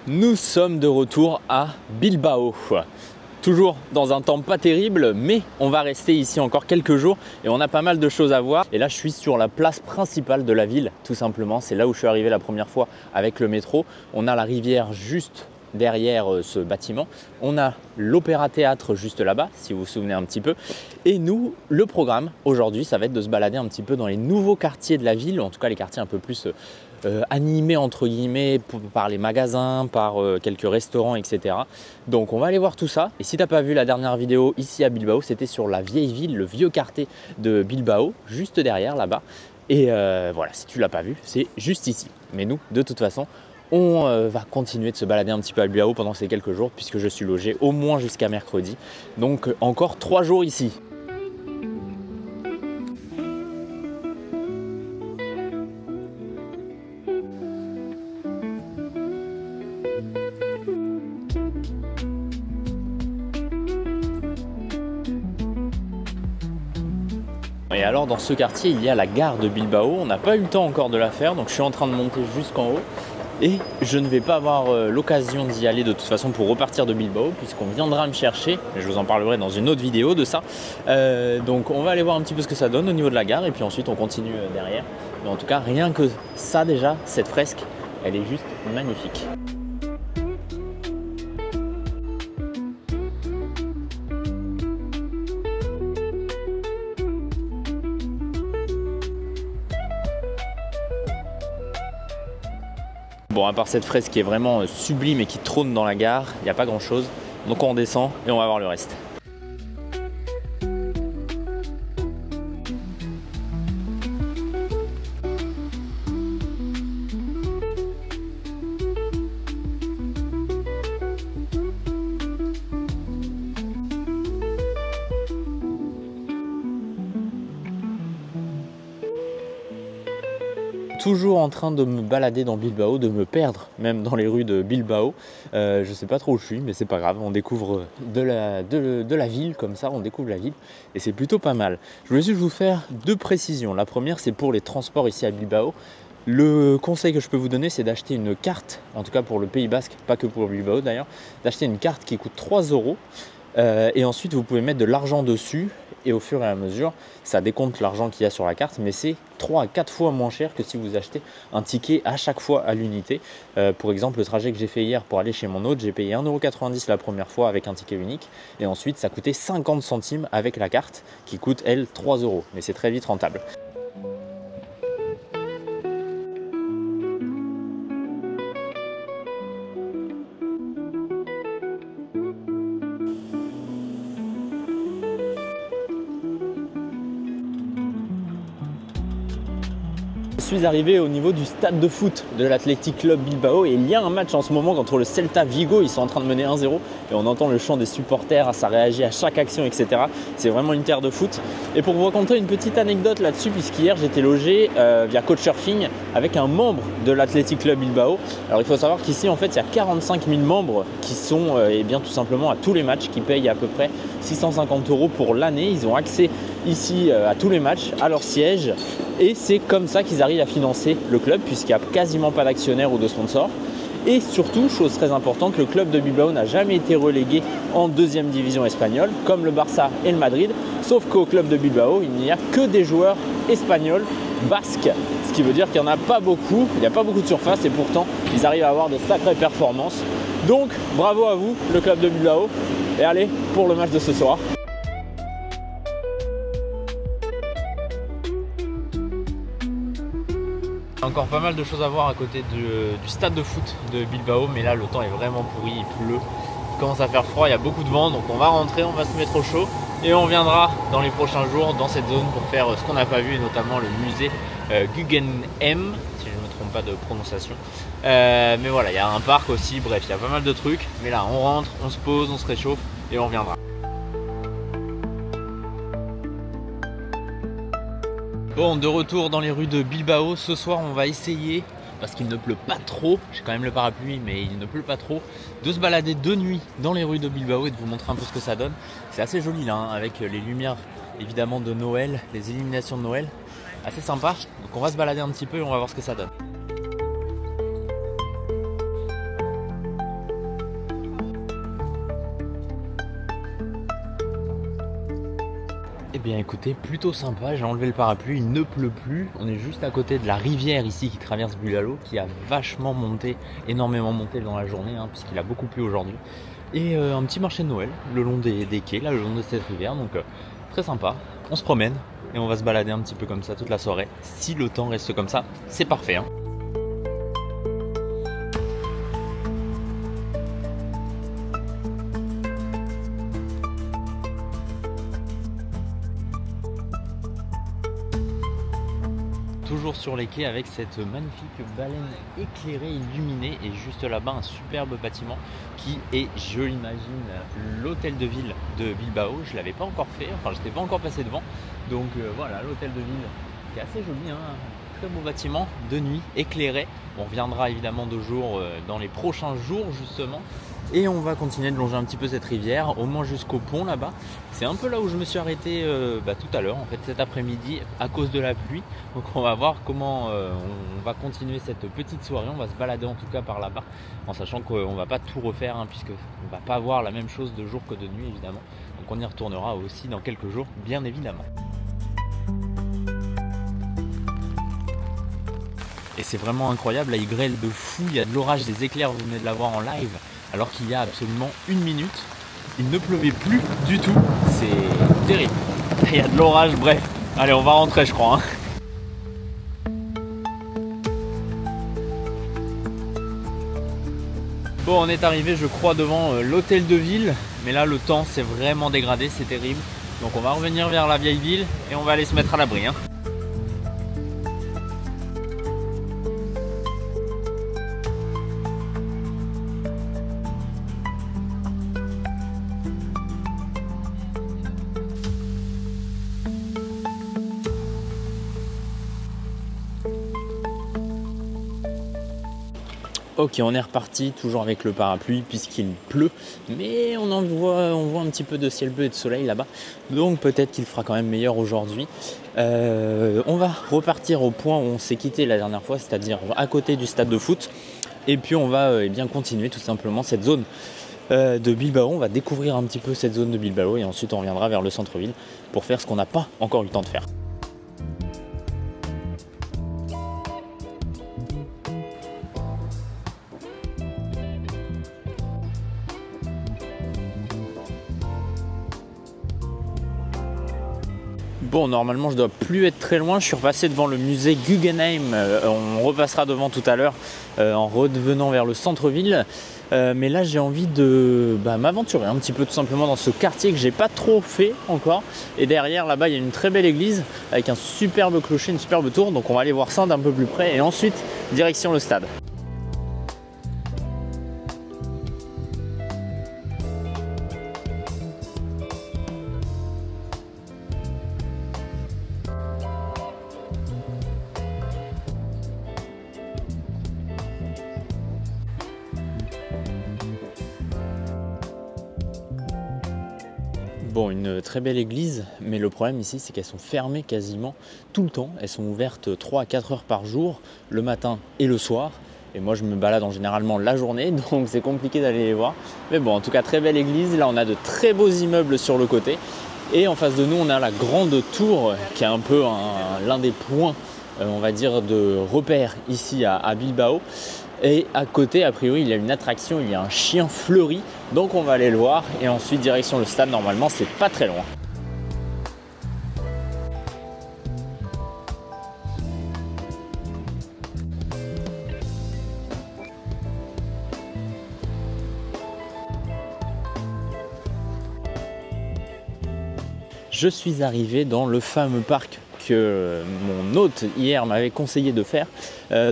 Nous sommes de retour à Bilbao. Toujours dans un temps pas terrible, mais on va rester ici encore quelques jours et on a pas mal de choses à voir. Et là, je suis sur la place principale de la ville, tout simplement. C'est là où je suis arrivé la première fois avec le métro. On a la rivière juste derrière ce bâtiment. On a l'Opéra Théâtre juste là-bas, si vous vous souvenez un petit peu. Et nous, le programme aujourd'hui, ça va être de se balader un petit peu dans les nouveaux quartiers de la ville, en tout cas les quartiers un peu plus animés entre guillemets par les magasins, par quelques restaurants, etc. Donc on va aller voir tout ça. Et si tu n'as pas vu la dernière vidéo ici à Bilbao, c'était sur la vieille ville, le vieux quartier de Bilbao, juste derrière là-bas. Et voilà, si tu ne l'as pas vu, c'est juste ici. Mais nous, de toute façon, on va continuer de se balader un petit peu à Bilbao pendant ces quelques jours puisque je suis logé au moins jusqu'à mercredi. Donc encore 3 jours ici. Et alors dans ce quartier, il y a la gare de Bilbao. On n'a pas eu le temps encore de la faire, donc je suis en train de monter jusqu'en haut. Et je ne vais pas avoir l'occasion d'y aller de toute façon pour repartir de Bilbao puisqu'on viendra me chercher. Je vous en parlerai dans une autre vidéo de ça. Donc on va aller voir un petit peu ce que ça donne au niveau de la gare et puis ensuite on continue derrière. Mais en tout cas, rien que ça déjà, cette fresque, elle est juste magnifique. Bon, à part cette fresque qui est vraiment sublime et qui trône dans la gare, il n'y a pas grand chose. Donc on descend et on va voir le reste. Toujours en train de me balader dans Bilbao, de me perdre même dans les rues de Bilbao. Je sais pas trop où je suis, mais c'est pas grave, on découvre de la ville comme ça, on découvre la ville et c'est plutôt pas mal. Je voulais juste vous faire 2 précisions. La première, c'est pour les transports ici à Bilbao. Le conseil que je peux vous donner, c'est d'acheter une carte, en tout cas pour le Pays Basque, pas que pour Bilbao d'ailleurs, d'acheter une carte qui coûte 3 €. Et ensuite, vous pouvez mettre de l'argent dessus et au fur et à mesure, ça décompte l'argent qu'il y a sur la carte, mais c'est 3 à 4 fois moins cher que si vous achetez un ticket à chaque fois à l'unité. Pour exemple, le trajet que j'ai fait hier pour aller chez mon hôte, j'ai payé 1,90 € la première fois avec un ticket unique et ensuite ça coûtait 50 centimes avec la carte qui coûte elle 3 €, mais c'est très vite rentable. Je suis arrivé au niveau du stade de foot de l'Athletic Club Bilbao et il y a un match en ce moment contre le Celta Vigo. Ils sont en train de mener 1-0 et on entend le chant des supporters, ça réagit à chaque action, etc. C'est vraiment une terre de foot. Et pour vous raconter une petite anecdote là-dessus, puisqu'hier j'étais logé via Couchsurfing avec un membre de l'Athletic Club Bilbao. Alors il faut savoir qu'ici en fait il y a 45 000 membres qui sont bien tout simplement à tous les matchs, qui payent à peu près 650 € pour l'année. Ils ont accès ici à tous les matchs, à leur siège. Et c'est comme ça qu'ils arrivent à financer le club puisqu'il n'y a quasiment pas d'actionnaires ou de sponsors. Et surtout, chose très importante, le club de Bilbao n'a jamais été relégué en 2e division espagnole comme le Barça et le Madrid. Sauf qu'au club de Bilbao, il n'y a que des joueurs espagnols, basques. Ce qui veut dire qu'il n'y en a pas beaucoup, il n'y a pas beaucoup de surface et pourtant ils arrivent à avoir de sacrées performances. Donc bravo à vous, le club de Bilbao. Et allez, pour le match de ce soir. Encore pas mal de choses à voir à côté du stade de foot de Bilbao, mais là le temps est vraiment pourri, il pleut, il commence à faire froid, il y a beaucoup de vent, donc on va rentrer, on va se mettre au chaud et on viendra dans les prochains jours dans cette zone pour faire ce qu'on n'a pas vu, et notamment le musée Guggenheim, si je ne me trompe pas de prononciation. Mais voilà, il y a un parc aussi, bref, il y a pas mal de trucs, mais là on rentre, on se pose, on se réchauffe et on reviendra. Bon, de retour dans les rues de Bilbao, ce soir on va essayer, parce qu'il ne pleut pas trop, j'ai quand même le parapluie mais il ne pleut pas trop, de se balader de nuit dans les rues de Bilbao et de vous montrer un peu ce que ça donne. C'est assez joli là, hein, avec les lumières évidemment de Noël, les illuminations de Noël, assez sympa. Donc on va se balader un petit peu et on va voir ce que ça donne. Eh bien écoutez, plutôt sympa, j'ai enlevé le parapluie, il ne pleut plus. On est juste à côté de la rivière ici qui traverse Bulalo, qui a vachement monté, énormément monté dans la journée, hein, puisqu'il a beaucoup plu aujourd'hui. Et un petit marché de Noël le long des quais, là le long de cette rivière, donc très sympa. On se promène et on va se balader un petit peu comme ça toute la soirée. Si le temps reste comme ça, c'est parfait, hein. Toujours sur les quais avec cette magnifique baleine éclairée, illuminée, et juste là-bas un superbe bâtiment qui est, je l'imagine, l'hôtel de ville de Bilbao. Je ne l'avais pas encore fait, enfin je n'étais pas encore passé devant, donc voilà l'hôtel de ville qui est assez joli, hein. Très beau bâtiment de nuit éclairé. On reviendra évidemment de jour dans les prochains jours justement. Et on va continuer de longer un petit peu cette rivière, au moins jusqu'au pont là-bas. C'est un peu là où je me suis arrêté tout à l'heure, en fait, cet après-midi, à cause de la pluie. Donc on va voir comment on va continuer cette petite soirée. On va se balader en tout cas par là-bas, en sachant qu'on ne va pas tout refaire, hein, puisqu'on ne va pas voir la même chose de jour que de nuit évidemment. Donc on y retournera aussi dans quelques jours, bien évidemment. Et c'est vraiment incroyable, là il grêle de fou, il y a de l'orage, des éclairs, vous venez de la voir en live, alors qu'il y a absolument une minute, il ne pleuvait plus du tout, c'est terrible. Il y a de l'orage, bref, allez on va rentrer je crois, hein. Bon, on est arrivé je crois devant l'hôtel de ville, mais là le temps s'est vraiment dégradé, c'est terrible. Donc on va revenir vers la vieille ville et on va aller se mettre à l'abri, hein. Ok, on est reparti, toujours avec le parapluie puisqu'il pleut, mais on voit un petit peu de ciel bleu et de soleil là-bas, donc peut-être qu'il fera quand même meilleur aujourd'hui. On va repartir au point où on s'est quitté la dernière fois, c'est-à-dire à côté du stade de foot, et puis on va bien continuer tout simplement cette zone de Bilbao. On va découvrir un petit peu cette zone de Bilbao et ensuite on reviendra vers le centre-ville pour faire ce qu'on n'a pas encore eu le temps de faire. Bon, normalement je dois plus être très loin, je suis repassé devant le musée Guggenheim, on repassera devant tout à l'heure en revenant vers le centre-ville. Mais là j'ai envie de m'aventurer un petit peu tout simplement dans ce quartier que j'ai pas trop fait encore. Et derrière là-bas il y a une très belle église avec un superbe clocher, une superbe tour, donc on va aller voir ça d'un peu plus près et ensuite direction le stade. Bon, une très belle église, mais le problème ici c'est qu'elles sont fermées quasiment tout le temps. Elles sont ouvertes 3 à 4 heures par jour, le matin et le soir. Et moi je me balade généralement la journée, donc c'est compliqué d'aller les voir. Mais bon, en tout cas très belle église, là on a de très beaux immeubles sur le côté. Et en face de nous on a la grande tour qui est un peu l'un des points, on va dire, de repère ici à Bilbao. Et à côté, a priori, il y a une attraction, il y a un chien fleuri. Donc on va aller le voir et ensuite direction le stade, normalement c'est pas très loin. Je suis arrivé dans le fameux parc que mon hôte hier m'avait conseillé de faire.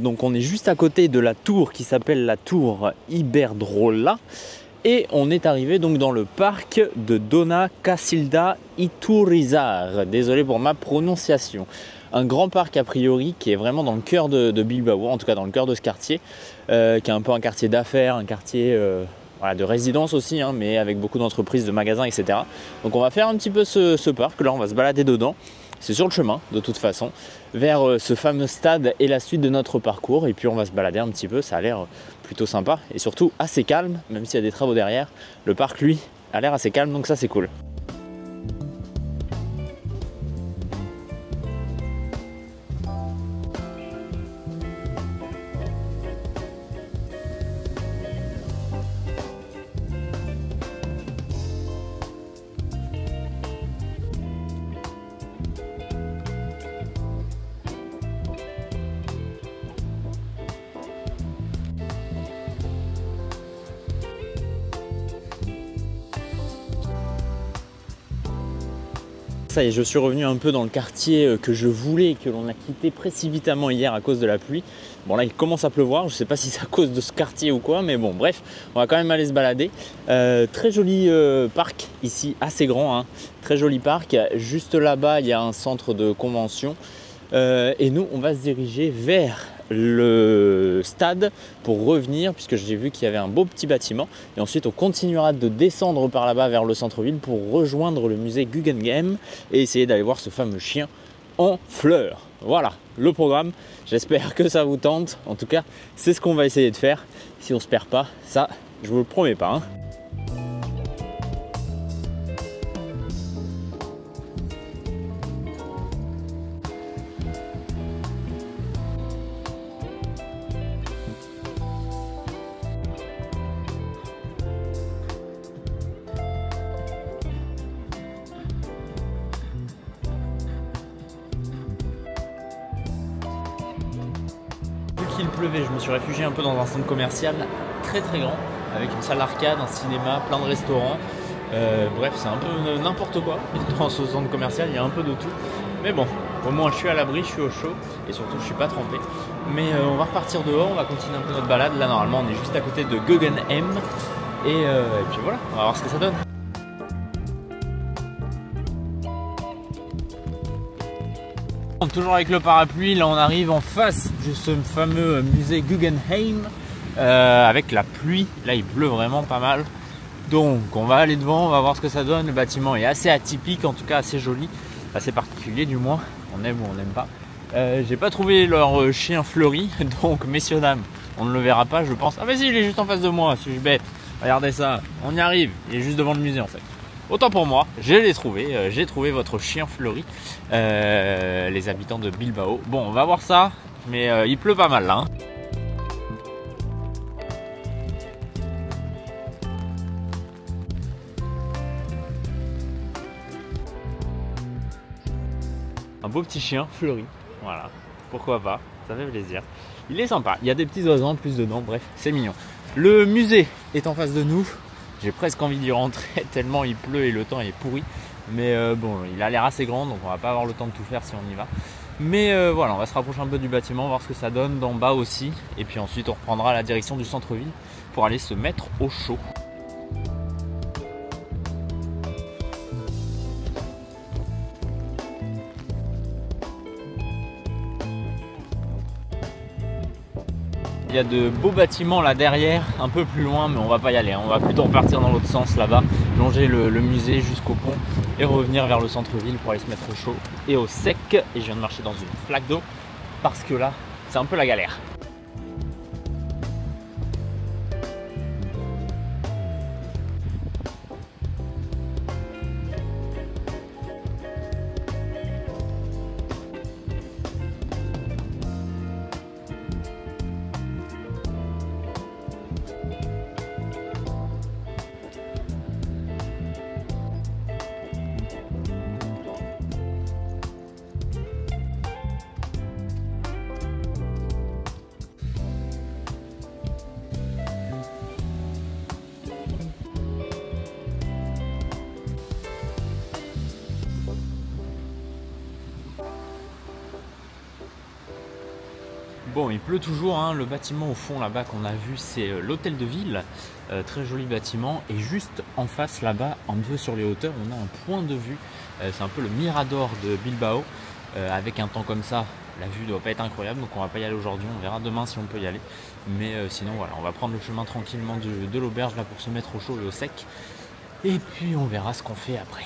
Donc on est juste à côté de la tour qui s'appelle la tour Iberdrola. Et on est arrivé donc dans le parc de Dona Casilda Iturrizar. Désolé pour ma prononciation. Un grand parc a priori qui est vraiment dans le cœur de Bilbao, en tout cas dans le cœur de ce quartier, qui est un peu un quartier d'affaires, un quartier de résidence aussi, hein, mais avec beaucoup d'entreprises, de magasins, etc. Donc on va faire un petit peu ce parc, là on va se balader dedans. C'est sur le chemin de toute façon vers ce fameux stade et la suite de notre parcours, et puis on va se balader un petit peu. Ça a l'air plutôt sympa et surtout assez calme, même s'il y a des travaux derrière. Le parc lui a l'air assez calme, donc ça c'est cool. Ça y est, je suis revenu un peu dans le quartier que je voulais, que l'on a quitté précipitamment hier à cause de la pluie. Bon là il commence à pleuvoir, je ne sais pas si c'est à cause de ce quartier ou quoi, mais bon bref, on va quand même aller se balader. Très joli parc ici, assez grand, hein. Très joli parc. Juste là-bas il y a un centre de convention et nous on va se diriger vers le stade pour revenir, puisque j'ai vu qu'il y avait un beau petit bâtiment, et ensuite on continuera de descendre par là-bas vers le centre-ville pour rejoindre le musée Guggenheim et essayer d'aller voir ce fameux chien en fleurs. Voilà le programme, j'espère que ça vous tente. En tout cas c'est ce qu'on va essayer de faire si on se perd pas, ça je vous le promets pas, hein. Il pleuvait, je me suis réfugié un peu dans un centre commercial très grand avec une salle d'arcade, un cinéma, plein de restaurants. Bref, c'est un peu n'importe quoi. Dans ce centre commercial, il y a un peu de tout. Mais bon, au moins je suis à l'abri, je suis au chaud et surtout je suis pas trempé. Mais on va repartir dehors, on va continuer un peu notre balade. Là normalement on est juste à côté de Guggenheim et puis voilà, on va voir ce que ça donne. Toujours avec le parapluie, là on arrive en face de ce fameux musée Guggenheim avec la pluie. Là il pleut vraiment pas mal, donc on va aller devant, on va voir ce que ça donne. Le bâtiment est assez atypique, en tout cas assez joli, assez particulier du moins, on aime ou on n'aime pas. J'ai pas trouvé leur chien fleuri, donc messieurs dames on ne le verra pas je pense. Ah vas-y, il est juste en face de moi, suis-je bête? Regardez ça, on y arrive, il est juste devant le musée en fait. Autant pour moi, je l'ai trouvé, j'ai trouvé votre chien fleuri, les habitants de Bilbao. Bon, on va voir ça, mais il pleut pas mal là, hein. Un beau petit chien fleuri, voilà, pourquoi pas, ça fait plaisir. Il est sympa, il y a des petits oiseaux en plus dedans, bref, c'est mignon. Le musée est en face de nous. J'ai presque envie d'y rentrer tellement il pleut et le temps est pourri. Mais bon, il a l'air assez grand, donc on va pas avoir le temps de tout faire si on y va. Mais voilà, on va se rapprocher un peu du bâtiment, voir ce que ça donne d'en bas aussi. Et puis ensuite on reprendra la direction du centre-ville pour aller se mettre au chaud. Il y a de beaux bâtiments là derrière, un peu plus loin, mais on va pas y aller. On va plutôt repartir dans l'autre sens là-bas, longer le musée jusqu'au pont et revenir vers le centre-ville pour aller se mettre au chaud et au sec. Et je viens de marcher dans une flaque d'eau parce que là, c'est un peu la galère. Bon, il pleut toujours, hein. Le bâtiment au fond là-bas qu'on a vu, c'est l'hôtel de ville, très joli bâtiment. Et juste en face là-bas, un peu sur les hauteurs, on a un point de vue, c'est un peu le Mirador de Bilbao. Avec un temps comme ça, la vue doit pas être incroyable, donc on va pas y aller aujourd'hui, on verra demain si on peut y aller. Mais sinon voilà, on va prendre le chemin tranquillement de l'auberge là pour se mettre au chaud et au sec. Et puis on verra ce qu'on fait après.